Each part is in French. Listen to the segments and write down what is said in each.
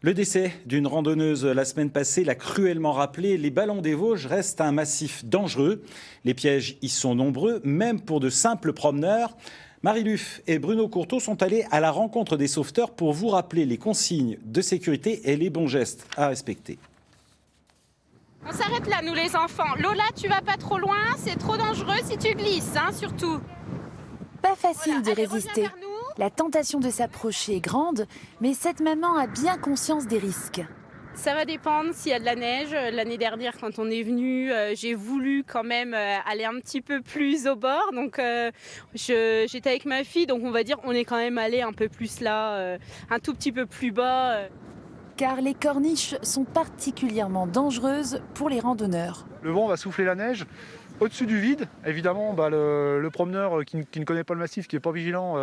Le décès d'une randonneuse la semaine passée l'a cruellement rappelé. Les Ballons des Vosges restent un massif dangereux. Les pièges y sont nombreux, même pour de simples promeneurs. Marie Luff et Bruno Courteau sont allés à la rencontre des sauveteurs pour vous rappeler les consignes de sécurité et les bons gestes à respecter. On s'arrête là, nous les enfants. Lola, tu vas pas trop loin, c'est trop dangereux si tu glisses, hein, surtout. Pas facile Voilà, de allez, résister. reviens vers nous. La tentation de s'approcher est grande, mais cette maman a bien conscience des risques. Ça va dépendre s'il y a de la neige. L'année dernière, quand on est venu, j'ai voulu quand même aller un petit peu plus au bord. Donc, j'étais avec ma fille, donc on va dire on est quand même allé un peu plus là, un tout petit peu plus bas. Car les corniches sont particulièrement dangereuses pour les randonneurs. Le vent va souffler la neige au-dessus du vide. Évidemment, le promeneur qui ne connaît pas le massif, qui n'est pas vigilant,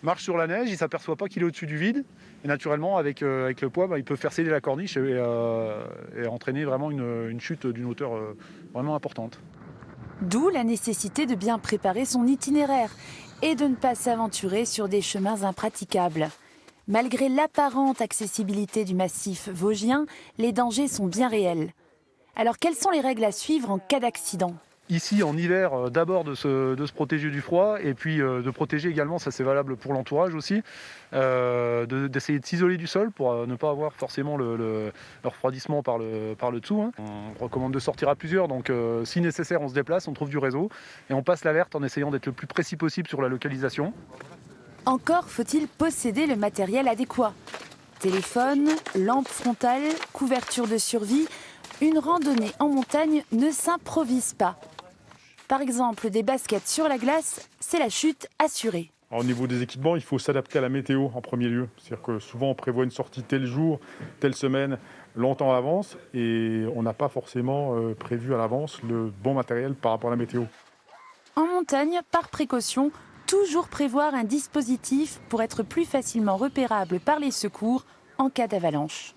marche sur la neige, il ne s'aperçoit pas qu'il est au-dessus du vide. Et naturellement, avec le poids, il peut faire céder la corniche et entraîner vraiment une chute d'une hauteur vraiment importante. D'où la nécessité de bien préparer son itinéraire et de ne pas s'aventurer sur des chemins impraticables. Malgré l'apparente accessibilité du massif vosgien, les dangers sont bien réels. Alors quelles sont les règles à suivre en cas d'accident ? Ici, en hiver, d'abord de se protéger du froid et puis de protéger également, ça c'est valable pour l'entourage aussi, d'essayer de s'isoler du sol pour ne pas avoir forcément le refroidissement par le dessous. Hein. On recommande de sortir à plusieurs, donc si nécessaire on se déplace, on trouve du réseau et on passe l'alerte en essayant d'être le plus précis possible sur la localisation. Encore faut-il posséder le matériel adéquat. Téléphone, lampe frontale, couverture de survie. Une randonnée en montagne ne s'improvise pas. Par exemple, des baskets sur la glace, c'est la chute assurée. Alors, au niveau des équipements, il faut s'adapter à la météo en premier lieu. C'est-à-dire que souvent on prévoit une sortie tel jour, telle semaine, longtemps à l'avance, et on n'a pas forcément prévu à l'avance le bon matériel par rapport à la météo. En montagne, par précaution, toujours prévoir un dispositif pour être plus facilement repérable par les secours en cas d'avalanche.